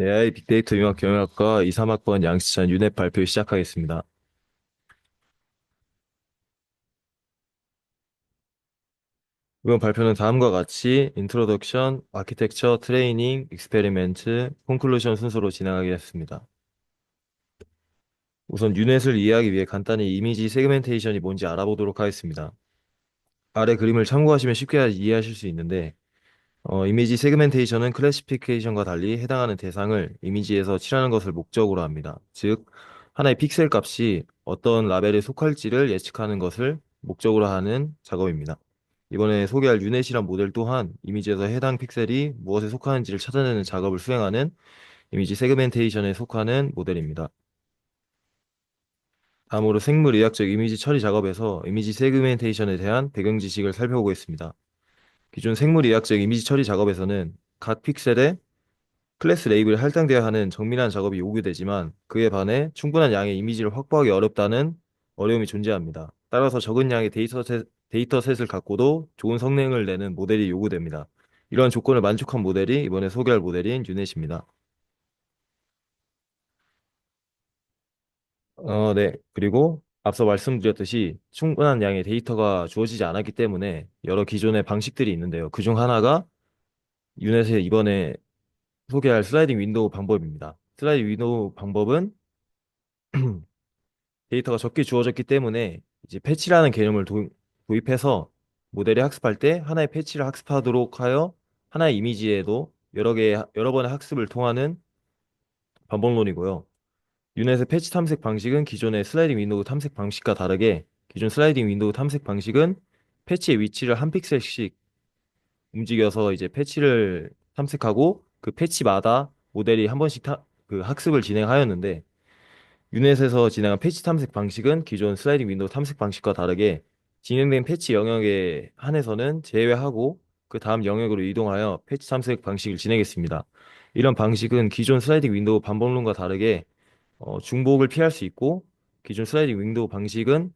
AI 빅데이터 융합 경영학과 2, 3학번 양시찬 윤회 발표 시작하겠습니다. 이번 발표는 다음과 같이 인트로덕션, 아키텍처, 트레이닝, 익스페리멘트, 콘클루션 순서로 진행하겠습니다. 우선 유넷을 이해하기 위해 간단히 이미지 세그멘테이션이 뭔지 알아보도록 하겠습니다. 아래 그림을 참고하시면 쉽게 이해하실 수 있는데 이미지 세그멘테이션은 클래시피케이션과 달리 해당하는 대상을 이미지에서 칠하는 것을 목적으로 합니다. 즉, 하나의 픽셀 값이 어떤 라벨에 속할지를 예측하는 것을 목적으로 하는 작업입니다. 이번에 소개할 유넷이란 모델 또한 이미지에서 해당 픽셀이 무엇에 속하는지를 찾아내는 작업을 수행하는 이미지 세그멘테이션에 속하는 모델입니다. 다음으로 생물의학적 이미지 처리 작업에서 이미지 세그멘테이션에 대한 배경 지식을 살펴보겠습니다. 기존 생물의학적 이미지 처리 작업에서는 각 픽셀에 클래스 레이블이 할당되어야 하는 정밀한 작업이 요구되지만 그에 반해 충분한 양의 이미지를 확보하기 어렵다는 어려움이 존재합니다. 따라서 적은 양의 데이터셋을 갖고도 좋은 성능을 내는 모델이 요구됩니다. 이러한 조건을 만족한 모델이 이번에 소개할 모델인 유넷입니다. 네. 그리고 앞서 말씀드렸듯이 충분한 양의 데이터가 주어지지 않았기 때문에 여러 기존의 방식들이 있는데요. 그중 하나가 유넷의 이번에 소개할 슬라이딩 윈도우 방법입니다. 슬라이딩 윈도우 방법은 데이터가 적게 주어졌기 때문에 이제 패치라는 개념을 도입해서 모델이 학습할 때 하나의 패치를 학습하도록 하여 하나의 이미지에도 여러 번의 학습을 통하는 반복론이고요. 유넷의 패치 탐색 방식은 기존의 슬라이딩 윈도우 탐색 방식과 다르게 기존 슬라이딩 윈도우 탐색 방식은 패치의 위치를 한 픽셀씩 움직여서 이제 패치를 탐색하고 그 패치마다 모델이 한 번씩 그 학습을 진행하였는데 유넷에서 진행한 패치 탐색 방식은 기존 슬라이딩 윈도우 탐색 방식과 다르게 진행된 패치 영역에 한해서는 제외하고 그 다음 영역으로 이동하여 패치 탐색 방식을 진행했습니다. 이런 방식은 기존 슬라이딩 윈도우 반복론과 다르게 중복을 피할 수 있고 기존 슬라이딩 윈도우 방식은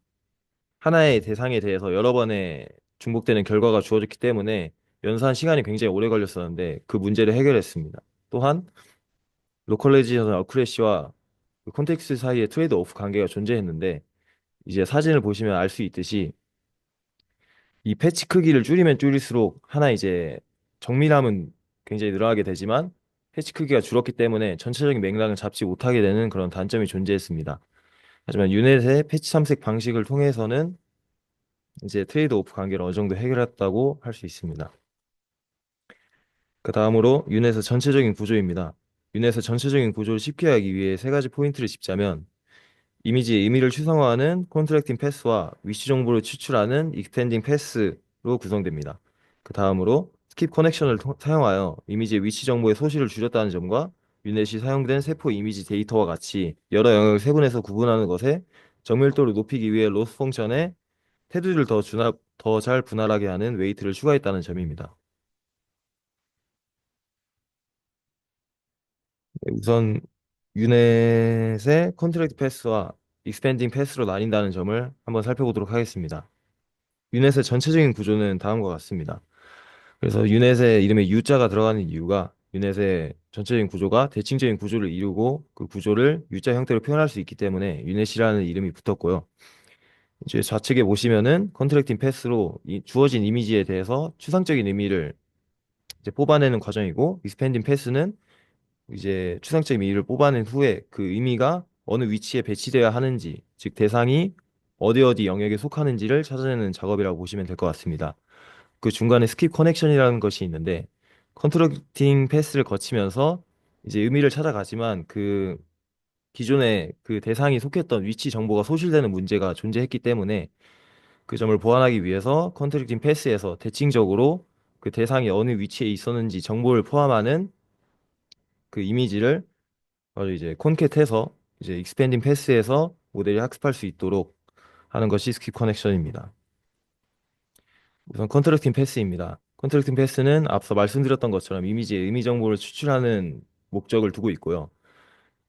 하나의 대상에 대해서 여러 번의 중복되는 결과가 주어졌기 때문에 연산 시간이 굉장히 오래 걸렸었는데 그 문제를 해결했습니다. 또한 로컬라이제이션 어쿠레시와 그 콘텍스트 사이에 트레이드 오프 관계가 존재했는데 이제 사진을 보시면 알 수 있듯이 이 패치 크기를 줄이면 줄일수록 하나 이제 정밀함은 굉장히 늘어나게 되지만 패치 크기가 줄었기 때문에 전체적인 맥락을 잡지 못하게 되는 그런 단점이 존재했습니다. 하지만 유넷의 패치 탐색 방식을 통해서는 이제 트레이드 오프 관계를 어느 정도 해결했다고 할 수 있습니다. 그 다음으로 유넷의 전체적인 구조입니다. 유넷의 전체적인 구조를 쉽게 하기 위해 세 가지 포인트를 짚자면 이미지의 의미를 추상화하는 컨트랙팅 패스와 위치 정보를 추출하는 익스펜딩 패스로 구성됩니다. 그 다음으로 스킵 커넥션을 사용하여 이미지의 위치 정보의 소실을 줄였다는 점과 유넷이 사용된 세포 이미지 데이터와 같이 여러 영역을 세분해서 구분하는 것에 정밀도를 높이기 위해 로스 펑션에 테두리를 더 잘 분할하게 하는 웨이트를 추가했다는 점입니다. 네, 우선 유넷의 컨트랙트 패스와 익스펜딩 패스로 나뉜다는 점을 한번 살펴보도록 하겠습니다. 유넷의 전체적인 구조는 다음과 같습니다. 그래서 유넷의 이름에 U자가 들어가는 이유가 유넷의 전체적인 구조가 대칭적인 구조를 이루고 그 구조를 U자 형태로 표현할 수 있기 때문에 유넷이라는 이름이 붙었고요. 이제 좌측에 보시면은 컨트랙팅 패스로 주어진 이미지에 대해서 추상적인 의미를 이제 뽑아내는 과정이고 익스펜딩 패스는 이제 추상적인 의미를 뽑아낸 후에 그 의미가 어느 위치에 배치되어야 하는지, 즉 대상이 어디 영역에 속하는지를 찾아내는 작업이라고 보시면 될 것 같습니다. 그 중간에 스킵 커넥션이라는 것이 있는데 컨트롤팅 패스를 거치면서 이제 의미를 찾아가지만 그 기존에 그 대상이 속했던 위치 정보가 소실되는 문제가 존재했기 때문에 그 점을 보완하기 위해서 컨트롤팅 패스에서 대칭적으로 그 대상이 어느 위치에 있었는지 정보를 포함하는 그 이미지를 바로 이제 콘캣해서 이제 익스펜딩 패스에서 모델이 학습할 수 있도록 하는 것이 스킵 커넥션입니다. 우선 컨트랙팅 패스입니다. 컨트랙팅 패스는 앞서 말씀드렸던 것처럼 이미지의 의미 정보를 추출하는 목적을 두고 있고요.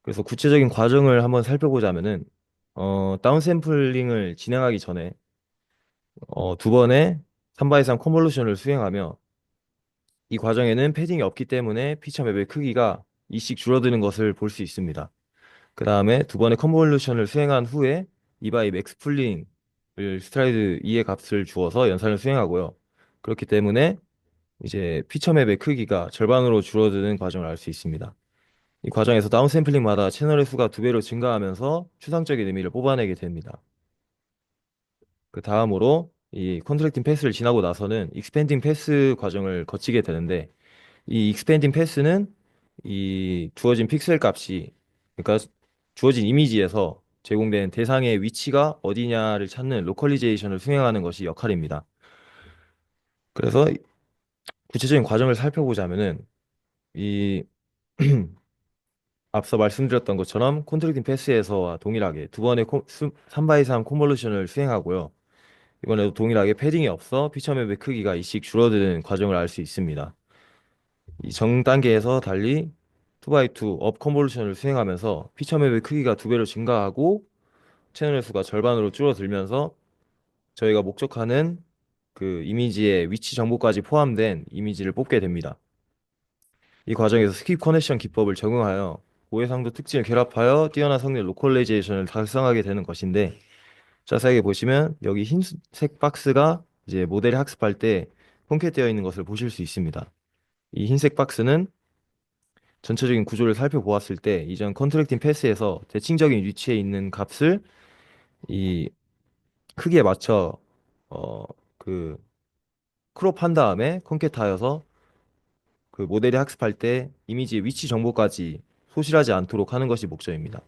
그래서 구체적인 과정을 한번 살펴보자면은 다운샘플링을 진행하기 전에 두 번의 3바 이상 컨볼루션을 수행하며 이 과정에는 패딩이 없기 때문에 피처 맵의 크기가 2씩 줄어드는 것을 볼 수 있습니다. 그 다음에 두 번의 컨볼루션을 수행한 후에 2바이 맥스 풀링을 스트라이드 2의 값을 주어서 연산을 수행하고요. 그렇기 때문에 이제 피처 맵의 크기가 절반으로 줄어드는 과정을 알 수 있습니다. 이 과정에서 다운샘플링마다 채널의 수가 두 배로 증가하면서 추상적인 의미를 뽑아내게 됩니다. 그 다음으로 이 컨트랙팅 패스를 지나고 나서는 익스펜딩 패스 과정을 거치게 되는데 이 익스펜딩 패스는 이 주어진 픽셀 값이 그러니까 주어진 이미지에서 제공된 대상의 위치가 어디냐를 찾는 로컬리제이션을 수행하는 것이 역할입니다. 그래서 구체적인 과정을 살펴보자면은 이 앞서 말씀드렸던 것처럼 콘트랙팅 패스에서와 동일하게 두 번의 3바이 3 컨볼루션을 수행하고요. 이번에도 동일하게 패딩이 없어 피처 맵의 크기가 이씩 줄어드는 과정을 알 수 있습니다. 이 정 단계에서 달리 2x2 업 컨볼루션을 수행하면서 피처 맵의 크기가 두 배로 증가하고 채널의 수가 절반으로 줄어들면서 저희가 목적하는 그 이미지의 위치 정보까지 포함된 이미지를 뽑게 됩니다. 이 과정에서 스킵 커넥션 기법을 적용하여 고해상도 특징을 결합하여 뛰어난 성능 로컬라이제이션을 달성하게 되는 것인데 자세하게 보시면 여기 흰색 박스가 이제 모델이 학습할 때 폰켓되어 있는 것을 보실 수 있습니다. 이 흰색 박스는 전체적인 구조를 살펴보았을 때 이전 컨트랙팅 패스에서 대칭적인 위치에 있는 값을 이 크기에 맞춰 그 크롭한 다음에 콘캣하여서 그 모델이 학습할 때 이미지의 위치 정보까지 소실하지 않도록 하는 것이 목적입니다.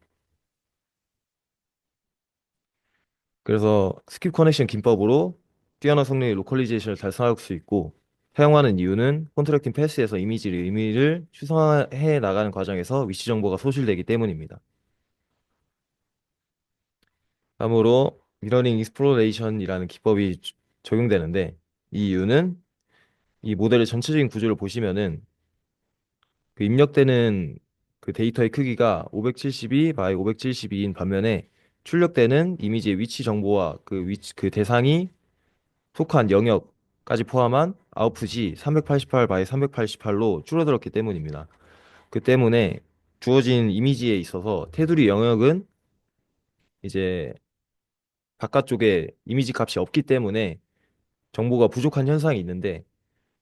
그래서 스킵 커넥션 기법으로 뛰어난 성능의 로컬리제이션을 달성할 수 있고 사용하는 이유는 컨트랙팅 패스에서 의미를 추상화해 나가는 과정에서 위치 정보가 소실되기 때문입니다. 다음으로 미러링 익스플로레이션이라는 기법이 적용되는데 이 이유는 이 모델의 전체적인 구조를 보시면은 그 입력되는 그 데이터의 크기가 572 by 572인 반면에 출력되는 이미지의 위치 정보와 그 대상이 속한 영역까지 포함한 아웃풋이 388 by 388로 줄어들었기 때문입니다. 그 때문에 주어진 이미지에 있어서 테두리 영역은 이제 바깥쪽에 이미지 값이 없기 때문에 정보가 부족한 현상이 있는데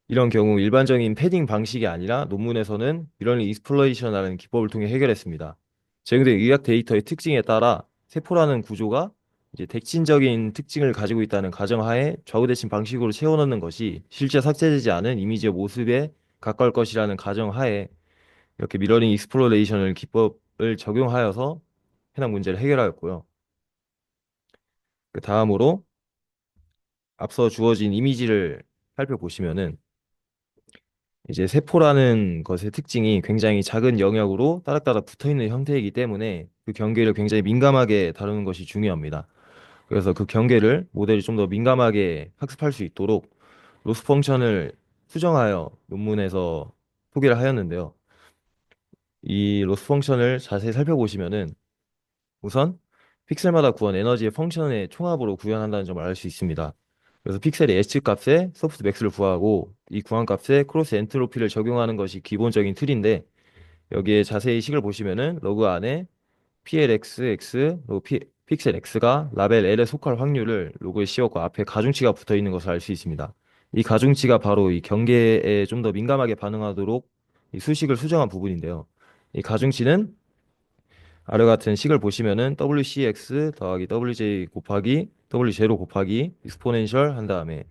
이런 경우 일반적인 패딩 방식이 아니라 논문에서는 미러링 익스플로레이션이라는 기법을 통해 해결했습니다. 제공된 의학 데이터의 특징에 따라 세포라는 구조가 이제 덱신적인 특징을 가지고 있다는 가정하에 좌우대칭 방식으로 채워넣는 것이 실제 삭제되지 않은 이미지의 모습에 가까울 것이라는 가정하에 이렇게 미러링 익스플로레이션을 기법을 적용하여서 해당 문제를 해결하였고요. 그 다음으로 앞서 주어진 이미지를 살펴보시면은 이제 세포라는 것의 특징이 굉장히 작은 영역으로 따닥따닥 붙어 있는 형태이기 때문에 그 경계를 굉장히 민감하게 다루는 것이 중요합니다. 그래서 그 경계를 모델이 좀 더 민감하게 학습할 수 있도록 로스 펑션을 수정하여 논문에서 소개를 하였는데요. 이 로스 펑션을 자세히 살펴보시면은 우선 픽셀마다 구한 에너지의 펑션의 총합으로 구현한다는 점을 알 수 있습니다. 그래서 픽셀의 예측 값에 소프트 맥스를 구하고 이 구한 값에 크로스 엔트로피를 적용하는 것이 기본적인 틀인데 여기에 자세히 식을 보시면은 로그 안에 PLXX 그리고 픽셀 X가 라벨 L에 속할 확률을 로그에 씌웠고 앞에 가중치가 붙어 있는 것을 알 수 있습니다. 이 가중치가 바로 이 경계에 좀 더 민감하게 반응하도록 이 수식을 수정한 부분인데요. 이 가중치는 아래 같은 식을 보시면은 WCX 더하기 WJ 곱하기 WJ로 곱하기 익스포넨셜 한 다음에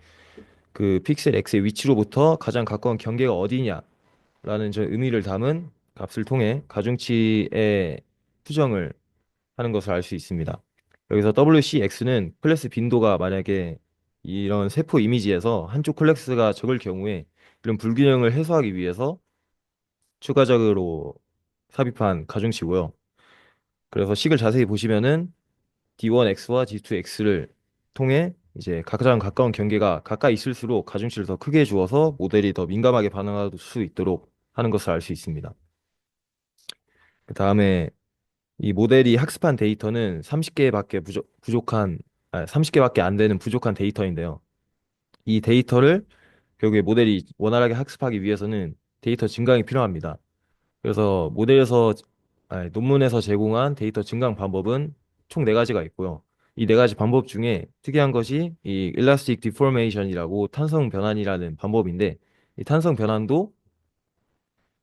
그 픽셀 X의 위치로부터 가장 가까운 경계가 어디냐라는 저 의미를 담은 값을 통해 가중치의 수정을 하는 것을 알 수 있습니다. 여기서 WCX는 클래스 빈도가 만약에 이런 세포 이미지에서 한쪽 클래스가 적을 경우에 이런 불균형을 해소하기 위해서 추가적으로 삽입한 가중치고요. 그래서 식을 자세히 보시면은 D1X와 D2X를 통해 이제 가장 가까운 경계가 가까이 있을수록 가중치를 더 크게 주어서 모델이 더 민감하게 반응할 수 있도록 하는 것을 알 수 있습니다. 그 다음에 이 모델이 학습한 데이터는 30개밖에 부족한 30개밖에 안 되는 부족한 데이터인데요. 이 데이터를 결국에 모델이 원활하게 학습하기 위해서는 데이터 증강이 필요합니다. 그래서 논문에서 제공한 데이터 증강 방법은 총 네가지가 있고요. 이 네 가지 방법 중에 특이한 것이 이 일라스틱 디포메이션이라고 탄성 변환이라는 방법인데, 이 탄성 변환도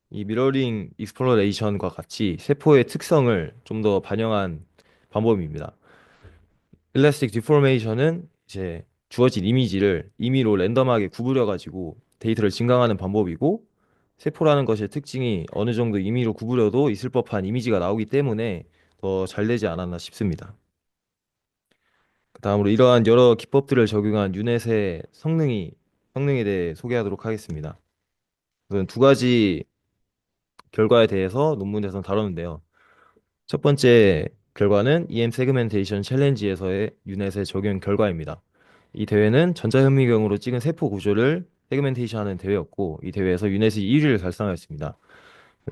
이 미러링 익스플로레이션과 같이 세포의 특성을 좀 더 반영한 방법입니다. 일라스틱 디포메이션은 이제 주어진 이미지를 임의로 랜덤하게 구부려 가지고 데이터를 증강하는 방법이고, 세포라는 것의 특징이 어느 정도 임의로 구부려도 있을 법한 이미지가 나오기 때문에 더 잘 되지 않았나 싶습니다. 다음으로 이러한 여러 기법들을 적용한 유넷의 성능에 대해 소개하도록 하겠습니다. 우선 두 가지 결과에 대해서 논문에서 다뤘는데요. 첫 번째 결과는 EM 세그멘테이션 챌린지에서의 유넷의 적용 결과입니다. 이 대회는 전자현미경으로 찍은 세포 구조를 세그멘테이션하는 대회였고, 이 대회에서 유넷이 1위를 달성하였습니다.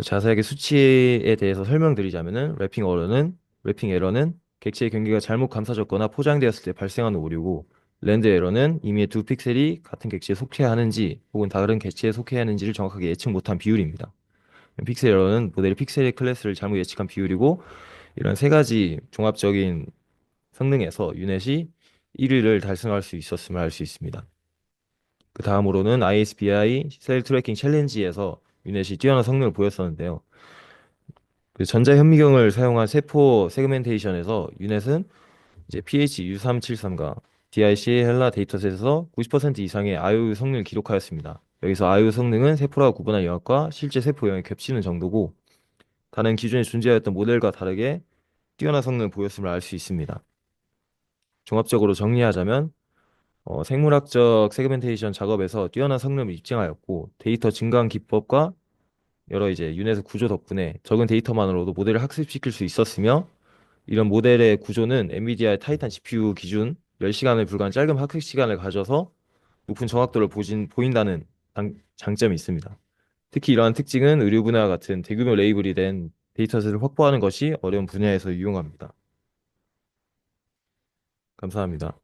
자세하게 수치에 대해서 설명드리자면은 래핑 에러는 객체의 경계가 잘못 감싸졌거나 포장되었을 때 발생하는 오류고, 랜드 에러는 이미의 두 픽셀이 같은 객체에 속해야 하는지 혹은 다른 객체에 속해야 하는지를 정확하게 예측 못한 비율입니다. 픽셀 에러는 모델이 픽셀의 클래스를 잘못 예측한 비율이고, 이런 세 가지 종합적인 성능에서 유넷이 1위를 달성할 수 있었음을 알 수 있습니다. 그 다음으로는 ISBI 셀 트래킹 챌린지에서 유넷이 뛰어난 성능을 보였었는데요. 그 전자현미경을 사용한 세포 세그멘테이션에서 유넷은 이제 pH U373과 DIC 헬라 데이터셋에서 90% 이상의 아유 성능을 기록하였습니다. 여기서 아유 성능은 세포라 구분한 영역과 실제 세포 영역이 겹치는 정도고, 다른 기존에 존재하였던 모델과 다르게 뛰어난 성능을 보였음을 알 수 있습니다. 종합적으로 정리하자면 생물학적 세그멘테이션 작업에서 뛰어난 성능을 입증하였고, 데이터 증강 기법과 여러 이제 유넷의 구조 덕분에 적은 데이터만으로도 모델을 학습시킬 수 있었으며, 이런 모델의 구조는 엔비디아의 타이탄 GPU 기준 10시간을 불과한 짧은 학습 시간을 가져서 높은 정확도를 보인다는 장점이 있습니다. 특히 이러한 특징은 의료 분야와 같은 대규모 레이블이 된 데이터셋을 확보하는 것이 어려운 분야에서 유용합니다. 감사합니다.